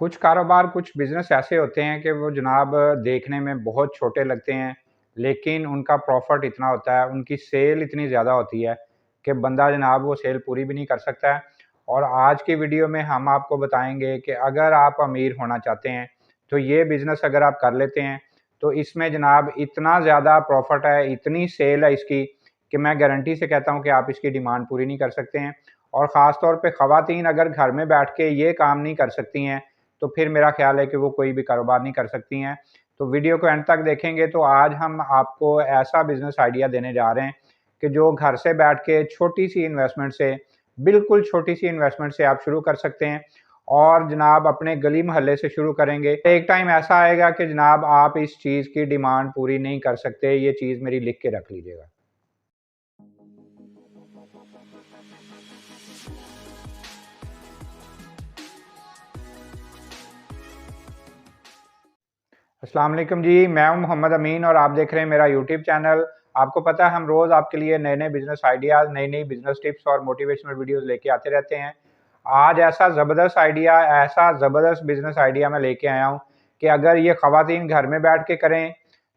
कुछ कारोबार, कुछ बिज़नेस ऐसे होते हैं कि वो जनाब देखने में बहुत छोटे लगते हैं, लेकिन उनका प्रॉफ़िट इतना होता है, उनकी सेल इतनी ज़्यादा होती है कि बंदा जनाब वो सेल पूरी भी नहीं कर सकता है। और आज की वीडियो में हम आपको बताएँगे कि अगर आप अमीर होना चाहते हैं, तो ये बिज़नेस अगर आप कर लेते हैं, तो इसमें जनाब इतना ज़्यादा प्रॉफ़िट है, इतनी सेल है इसकी कि मैं गारंटी से कहता हूँ कि आप इसकी डिमांड पूरी नहीं कर सकते हैं। और ख़ास तौर पे ख़वातीन अगर घर में बैठ के ये काम नहीं कर सकती हैं, तो फिर मेरा ख़्याल है कि वो कोई भी कारोबार नहीं कर सकती हैं। तो वीडियो को एंड तक देखेंगे तो आज हम आपको ऐसा बिज़नेस आइडिया देने जा रहे हैं कि जो घर से बैठ के छोटी-सी इन्वेस्टमेंट से, बिल्कुल छोटी-सी इन्वेस्टमेंट से आप शुरू कर सकते हैं और जनाब अपने गली मोहल्ले से शुरू करेंगे। एक टाइम ऐसा आएगा कि जनाब आप इस चीज़ की डिमांड पूरी नहीं कर सकते, ये चीज़ मेरी लिख के रख लीजिएगा। अस्सलाम वालेकुम जी, मैं हूं मोहम्मद अमीन और आप देख रहे हैं मेरा यूट्यूब चैनल। आपको पता है हम रोज़ आपके लिए नए-नए बिज़नेस आइडियाज़, नई-नई बिज़नेस टिप्स और मोटिवेशनल वीडियोज़ लेके आते रहते हैं। आज ऐसा ज़बरदस्त आइडिया, ऐसा ज़बरदस्त बिज़नेस आइडिया मैं लेके आया हूं कि अगर ये ख़वातीन घर में बैठ के करें,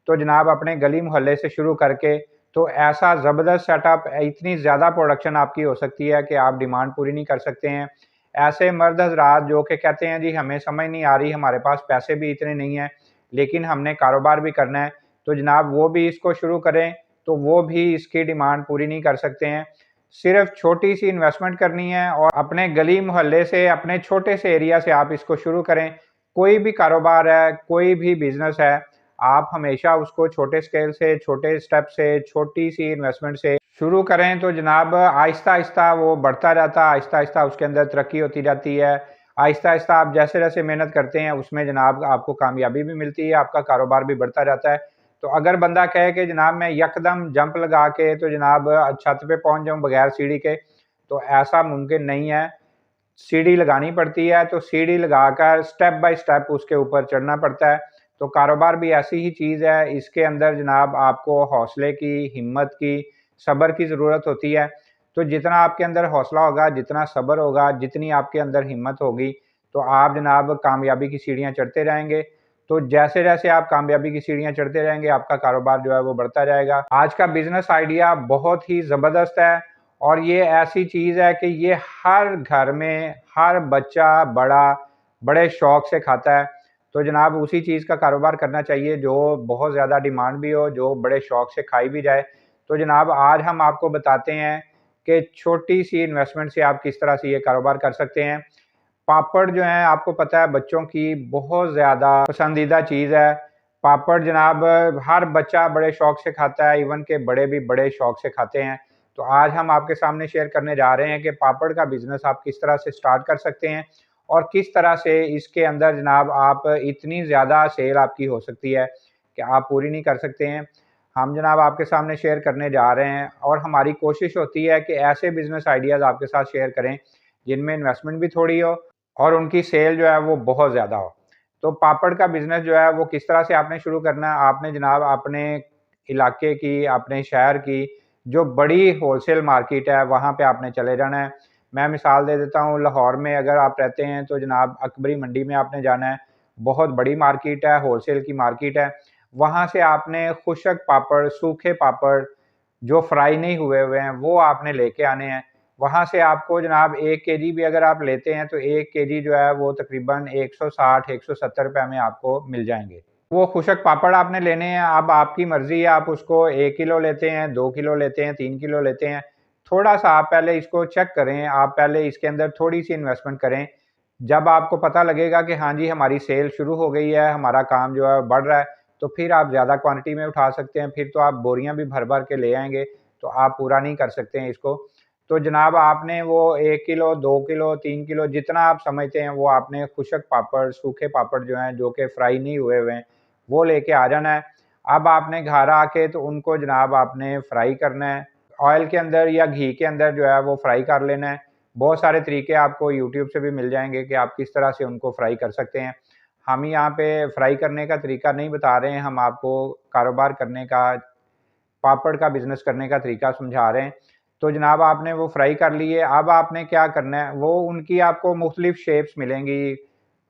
तो जनाब अपने गली मोहल्ले से शुरू करके, तो ऐसा ज़बरदस्त सेटअप, इतनी ज़्यादा प्रोडक्शन आपकी हो सकती है कि आप डिमांड पूरी नहीं कर सकते हैं। ऐसे मर्द हज़रात जो कि कहते हैं जी हमें समझ नहीं आ रही, हमारे पास पैसे भी इतने नहीं हैं, लेकिन हमने कारोबार भी करना है, तो जनाब वो भी इसको शुरू करें, तो वो भी इसकी डिमांड पूरी नहीं कर सकते हैं। सिर्फ़ छोटी-सी इन्वेस्टमेंट करनी है और अपने गली मोहल्ले से, अपने छोटे से एरिया से आप इसको शुरू करें। कोई भी कारोबार है, कोई भी बिज़नेस है, आप हमेशा उसको छोटे स्केल से, छोटे स्टेप से, छोटी-सी इन्वेस्टमेंट से शुरू करें, तो जनाब आहिस्ता-आहिस्ता वो बढ़ता जाता है, आहिस्ता-आहिस्ता उसके अंदर तरक्की होती जाती है। आहिस्ता-आहिस्ता आप जैसे-जैसे मेहनत करते हैं, उसमें जनाब आपको कामयाबी भी मिलती है, आपका कारोबार भी बढ़ता जाता है। तो अगर बंदा कहे कि जनाब मैं यकदम जंप लगा के तो जनाब छत पे पहुँच जाऊँ बगैर सीढ़ी के, तो ऐसा मुमकिन नहीं है। सीढ़ी लगानी पड़ती है, तो सीढ़ी लगाकर स्टेप बाय स्टेप उसके ऊपर चढ़ना पड़ता है। तो कारोबार भी ऐसी ही चीज़ है, इसके अंदर जनाब आपको हौसले की, हिम्मत की, सब्र की ज़रूरत होती है। तो जितना आपके अंदर हौसला होगा, जितना सब्र होगा, जितनी आपके अंदर हिम्मत होगी, तो आप जनाब कामयाबी की सीढ़ियाँ चढ़ते रहेंगे। तो जैसे-जैसे आप कामयाबी की सीढ़ियाँ चढ़ते रहेंगे, आपका कारोबार जो है वो बढ़ता जाएगा। आज का बिज़नेस आइडिया बहुत ही ज़बरदस्त है और ये ऐसी चीज़ है कि ये हर घर में, हर बच्चा, बड़ा, बड़े शौक से खाता है। तो जनाब उसी चीज़ का कारोबार करना चाहिए जो बहुत ज़्यादा डिमांड भी हो, जो बड़े शौक से खाई भी जाए। तो जनाब आज हम आपको बताते हैं कि छोटी-सी इन्वेस्टमेंट से आप किस तरह से ये कारोबार कर सकते हैं। पापड़ जो हैं आपको पता है बच्चों की बहुत ज़्यादा पसंदीदा चीज़ है। पापड़ जनाब हर बच्चा बड़े शौक से खाता है, इवन के बड़े भी बड़े शौक से खाते हैं। तो आज हम आपके सामने शेयर करने जा रहे हैं कि पापड़ का बिज़नेस आप किस तरह से स्टार्ट कर सकते हैं और किस तरह से इसके अंदर जनाब आप इतनी ज़्यादा सेल आपकी हो सकती है कि आप पूरी नहीं कर सकते हैं। हम जनाब आपके सामने शेयर करने जा रहे हैं और हमारी कोशिश होती है कि ऐसे बिज़नेस आइडियाज़ आपके साथ शेयर करें, जिनमें इन्वेस्टमेंट भी थोड़ी हो और उनकी सेल जो है वो बहुत ज़्यादा हो। तो पापड़ का बिज़नेस जो है वो किस तरह से आपने शुरू करना है, आपने जनाब अपने इलाके की, अपने शहर की जो बड़ी होलसेल मार्केट है, वहाँ पे आपने चले जाना है। मैं मिसाल दे देता हूँ, लाहौर में अगर आप रहते हैं तो जनाब अकबरी मंडी में आपने जाना है। बहुत बड़ी मार्केट है, होलसेल की मार्केट है। वहाँ से आपने खुशक पापड़, सूखे पापड़ जो फ्राई नहीं हुए हुए हैं, वो आपने लेके आने हैं। वहाँ से आपको जनाब 1 केजी भी अगर आप लेते हैं, तो 1 केजी जो है वो तकरीबन 160-170 रुपए में आपको मिल जाएँगे। वो खुशक पापड़ आपने लेने हैं, अब आपकी मर्ज़ी है आप उसको 1 किलो लेते हैं, 2 किलो लेते हैं, 3 किलो लेते हैं। थोड़ा-सा आप पहले इसको चेक करें, आप पहले इसके अंदर थोड़ी-सी इन्वेस्टमेंट करें। जब आपको पता लगेगा कि हाँ जी, हमारी सेल शुरू हो गई है, हमारा काम जो है बढ़ रहा है, तो फिर आप ज़्यादा क्वांटिटी में उठा सकते हैं। फिर तो आप बोरियाँ भी भर-भर के ले आएँगे, तो आप पूरा नहीं कर सकते हैं इसको। तो जनाब आपने वो 1 किलो, 2 किलो, 3 किलो जितना आप समझते हैं वो आपने खुशक पापड़, सूखे पापड़ जो हैं, जो कि फ्राई नहीं हुए हुए हैं, वो लेके आ जाना है। अब आपने घर आके तो उनको जनाब आपने फ्राई करना है। ऑयल के अंदर या घी के अंदर जो है वो फ्राई कर लेना है। बहुत सारे तरीके आपको यूट्यूब से भी मिल जाएँगे कि आप किस तरह से उनको फ्राई कर सकते हैं। हम यहाँ पे फ्राई करने का तरीका नहीं बता रहे हैं, हम आपको कारोबार करने का, पापड़ का बिज़नेस करने का तरीका समझा रहे हैं। तो जनाब आपने वो फ्राई कर लिए, अब आपने क्या करना है, वो उनकी आपको मुख्तलिफ़ शेप्स मिलेंगी।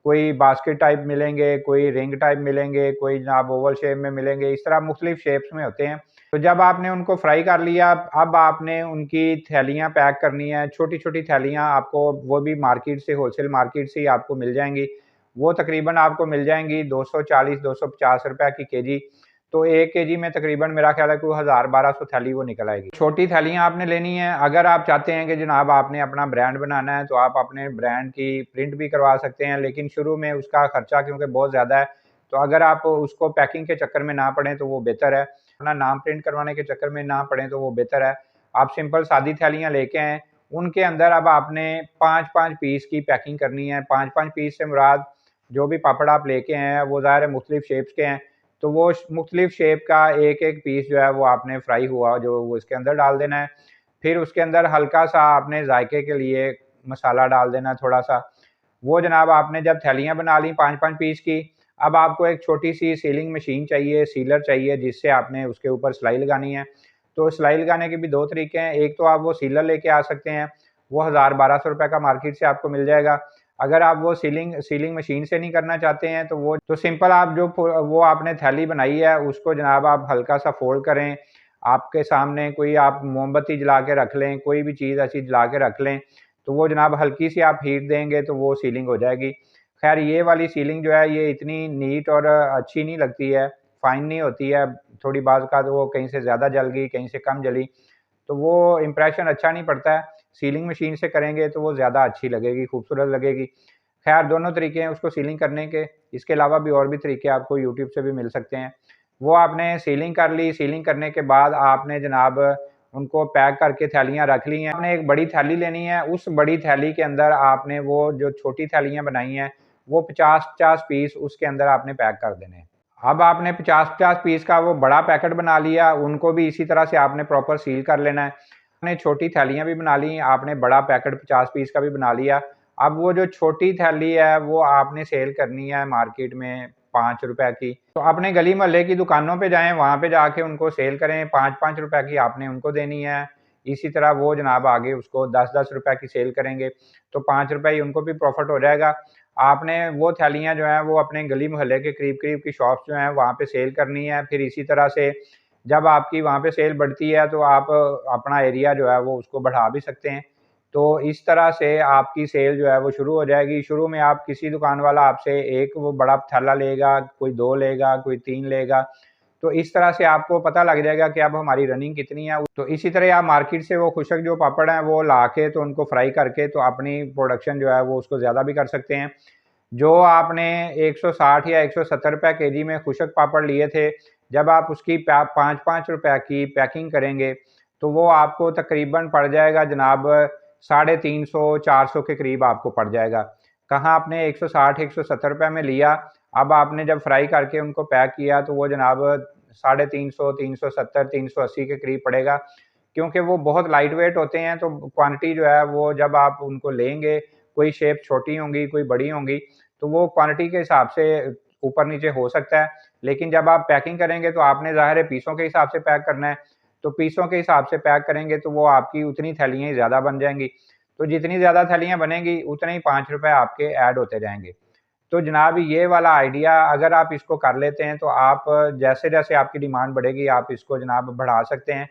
कोई बास्केट टाइप मिलेंगे, कोई रिंग टाइप मिलेंगे, कोई जनाब ओवल शेप में मिलेंगे, इस तरह मुख्तलिफ शेप्स में होते हैं। तो जब आपने उनको फ्राई कर लिया, अब आपने उनकी थैलियाँ पैक करनी है, छोटी-छोटी थैलियाँ आपको वो भी मार्केट से, होलसेल मार्केट से ही आपको मिल जाएँगी। वो तकरीबन आपको मिल जाएँगी 240-250 रुपए की केजी। तो 1 केजी में तकरीबन मेरा ख्याल है कोई 1000-1200 थैली वो निकल आएगी। छोटी थैलियाँ आपने लेनी है। अगर आप चाहते हैं कि जनाब आपने अपना ब्रांड बनाना है, तो आप अपने ब्रांड की प्रिंट भी करवा सकते हैं, लेकिन शुरू में उसका खर्चा क्योंकि बहुत ज़्यादा है, तो अगर आप उसको पैकिंग के चक्कर में ना पड़ें तो वो बेहतर है। अपना नाम प्रिंट करवाने के चक्कर में ना पड़ें तो वो बेहतर है। आप सिंपल सादी थैलियाँ लेके आएँ, उनके अंदर अब आपने 5-5 पीस की पैकिंग करनी है। 5-5 पीस से मुराद जो भी पापड़ आप लेके आए हैं, वो ज़ाहिर है मुख्तलिफ शेप्स के हैं। तो वो मुख्तलिफ शेप का एक-एक पीस जो है वो आपने फ्राई हुआ जो वो इसके अंदर डाल देना है। फिर उसके अंदर हल्का-सा आपने जायके के लिए मसाला डाल देना है थोड़ा-सा। वो जनाब आपने जब थैलियाँ बना ली 5-5 पीस की, अब आपको एक छोटी-सी सीलिंग मशीन चाहिए, सीलर चाहिए जिससे आपने उसके ऊपर सिलाई लगानी है। तो सिलाई लगाने के भी 2 तरीके हैं, एक तो आप वो सीलर लेके आ सकते हैं, वो 1000-1200 रुपए का मार्केट से आपको मिल जाएगा। अगर आप वो सीलिंग सीलिंग मशीन से नहीं करना चाहते हैं तो वो तो सिंपल आप जो वो आपने थैली बनाई है उसको जनाब आप हल्का-सा फ़ोल्ड करें। आपके सामने कोई आप मोमबत्ती जला के रख लें, कोई भी चीज़ ऐसी जला के रख लें, तो वो जनाब हल्की-सी आप हीट देंगे तो वो सीलिंग हो जाएगी। ख़ैर ये वाली सीलिंग जो है ये इतनी नीट और अच्छी नहीं लगती है, फ़ाइन नहीं होती है, थोड़ी बाज़ औक़ात वो कहीं से ज़्यादा जल गई, कहीं से कम जली, तो वो इम्प्रेशन अच्छा नहीं पड़ता है। सीलिंग मशीन से करेंगे तो वो ज़्यादा अच्छी लगेगी, खूबसूरत लगेगी। ख़ैर दोनों तरीके हैं उसको सीलिंग करने के, इसके अलावा भी और भी तरीके आपको यूट्यूब से भी मिल सकते हैं। वो आपने सीलिंग कर ली, सीलिंग करने के बाद आपने जनाब उनको पैक करके थैलियाँ रख ली हैं। आपने एक बड़ी थैली लेनी है, उस बड़ी थैली के अंदर आपने वो जो छोटी थैलियाँ बनाई हैं, वो 50-50 पीस उसके अंदर आपने पैक कर देने हैं। अब आपने 50-50 पीस का वो बड़ा पैकेट बना लिया, उनको भी इसी तरह से आपने प्रॉपर सील कर लेना है। आपने छोटी थैलियाँ भी बना ली, आपने बड़ा पैकेट 50 पीस का भी बना लिया। अब वो जो छोटी थैली है, वो आपने सेल करनी है मार्केट में ₹5 की। तो अपने गली मोहल्ले की दुकानों पे जाएँ, वहाँ पे जाके उनको सेल करें, ₹5-5 की आपने उनको देनी है। इसी तरह वो जनाब आगे उसको ₹10-10 की सेल करेंगे, तो ₹5 ही उनको भी प्रॉफ़िट हो जाएगा। आपने वो थैलियाँ जो हैं वो अपने गली मोहल्ले के करीब-करीब की शॉप्स जो हैं वहाँ पे सेल करनी है। फिर इसी तरह से जब आपकी वहाँ पे सेल बढ़ती है तो आप अपना एरिया जो है वो उसको बढ़ा भी सकते हैं। तो इस तरह से आपकी सेल जो है वो शुरू हो जाएगी। शुरू में आप किसी दुकान वाला आपसे एक वो बड़ा थैला लेगा, कोई 2 लेगा, कोई 3 लेगा। तो इस तरह से आपको पता लग जाएगा कि अब हमारी रनिंग कितनी है। तो इसी तरह आप मार्केट से वो खुशक जो पापड़ हैं वो लाके तो उनको फ्राई करके तो अपनी प्रोडक्शन जो है वो उसको ज़्यादा भी कर सकते हैं। जो आपने 160 या ₹170 केजी में खुशक पापड़ लिए थे, जब आप उसकी पै ₹5-5 की पैकिंग करेंगे, तो वो आपको तकरीबन पड़ जाएगा जनाब 350-400 के करीब आपको पड़ जाएगा। कहाँ आपने 160-170 में लिया, अब आपने जब फ्राई करके उनको पैक किया तो वो जनाब 350, 370, 380 के करीब पड़ेगा। क्योंकि वो बहुत लाइट वेट होते हैं तो क्वांटिटी जो है वो जब आप उनको लेंगे, कोई शेप छोटी होंगी, कोई बड़ी होंगी, तो वो क्वांटिटी के हिसाब से ऊपर-नीचे हो सकता है। लेकिन जब आप पैकिंग करेंगे तो आपने ज़ाहिर है पीसों के हिसाब से पैक करना है, तो पीसों के हिसाब से पैक करेंगे तो वो आपकी उतनी थैलियाँ ही ज़्यादा बन जाएँगी। तो जितनी ज़्यादा थैलियाँ बनेंगी, उतने ही ₹5 आपके ऐड होते जाएँगे। तो जनाब ये वाला आइडिया अगर आप इसको कर लेते हैं तो आप जैसे-जैसे आपकी डिमांड बढ़ेगी, आप इसको जनाब बढ़ा सकते हैं।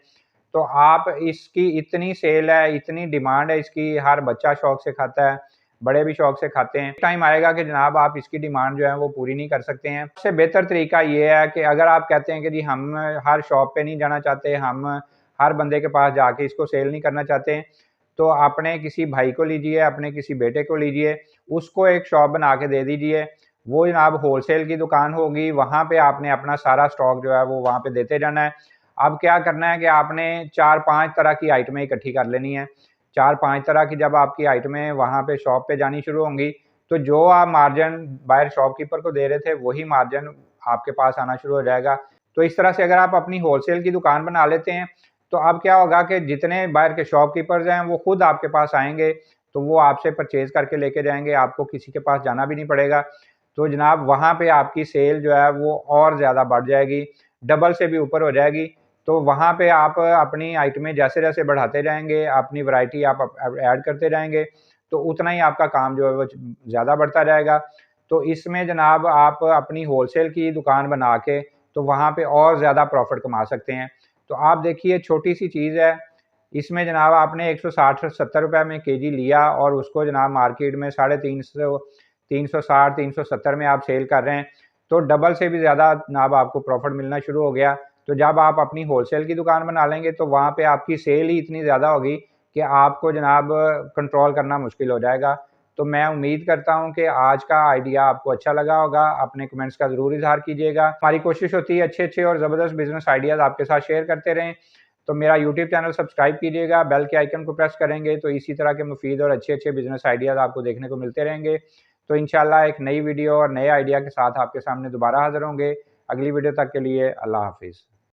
तो आप इसकी इतनी सेल है, इतनी डिमांड है इसकी, हर बच्चा शौक से खाता है, बड़े भी शौक से खाते हैं। टाइम आएगा कि जनाब आप इसकी डिमांड जो है वो पूरी नहीं कर सकते हैं। सबसे बेहतर तरीका ये है कि अगर आप कहते हैं कि जी हम हर शॉप पे नहीं जाना चाहते, हम हर बंदे के पास जाके इसको सेल नहीं करना चाहते हैं, तो अपने किसी भाई को लीजिए, अपने किसी बेटे को लीजिए, उसको एक शॉप बना के दे दीजिए। वो जनाब होलसेल की दुकान होगी, वहाँ पे आपने अपना सारा स्टॉक जो है वो वहाँ पे देते जाना है। अब क्या करना है कि आपने 4-5 तरह की आइटमें इकट्ठी कर लेनी है। 4-5 तरह की जब आपकी आइटमें वहाँ पे शॉप पे जानी शुरू होंगी, तो जो आप मार्जिन बाहर शॉपकीपर को दे रहे थे, वही मार्जिन आपके पास आना शुरू हो जाएगा। तो इस तरह से अगर आप अपनी होलसेल की दुकान बना लेते हैं, तो अब क्या होगा कि जितने बाहर के शॉपकीपर्स हैं, वो खुद आपके पास आएँगे, तो वो आपसे परचेज़ करके लेके जाएँगे, आपको किसी के पास जाना भी नहीं पड़ेगा। तो जनाब वहाँ पे आपकी सेल जो है वो और ज़्यादा बढ़ जाएगी, डबल से भी ऊपर हो जाएगी। तो वहाँ पे आप अपनी आइटमें जैसे-जैसे बढ़ाते जाएँगे, अपनी वैरायटी आप ऐड करते जाएँगे, तो उतना ही आपका काम जो है वो ज़्यादा बढ़ता जाएगा। तो इसमें जनाब आप अपनी होलसेल की दुकान बना के तो वहाँ पे और ज़्यादा प्रॉफिट कमा सकते हैं। तो आप देखिए छोटी सी चीज़ है, इसमें जनाब आपने 160-70 रुपये में केजी लिया और उसको जनाब मार्केट में 350, 360, 370 में आप सेल कर रहे हैं, तो डबल से भी ज़्यादा जनाब आपको प्रॉफिट मिलना शुरू हो गया। तो जब आप अपनी होलसेल की दुकान बना लेंगे तो वहाँ पे आपकी सेल ही इतनी ज़्यादा होगी कि आपको जनाब कंट्रोल करना मुश्किल हो जाएगा। तो मैं उम्मीद करता हूँ कि आज का आइडिया आपको अच्छा लगा होगा। अपने कमेंट्स का ज़रूर इज़हार कीजिएगा। हमारी कोशिश होती है अच्छे-अच्छे और ज़बरदस्त बिज़नेस आइडियाज़ आपके साथ शेयर करते रहें। तो मेरा यूट्यूब चैनल सब्सक्राइब कीजिएगा, बेल के आइकन को प्रेस करेंगे तो इसी तरह के मुफीद और अच्छे-अच्छे बिज़नेस आइडियाज़ आपको देखने को मिलते रहेंगे। तो इंशाल्लाह एक नई वीडियो और नए आइडिया के साथ आपके सामने दोबारा हाज़िर होंगे। अगली वीडियो तक के लिए अल्लाह हाफ़िज़।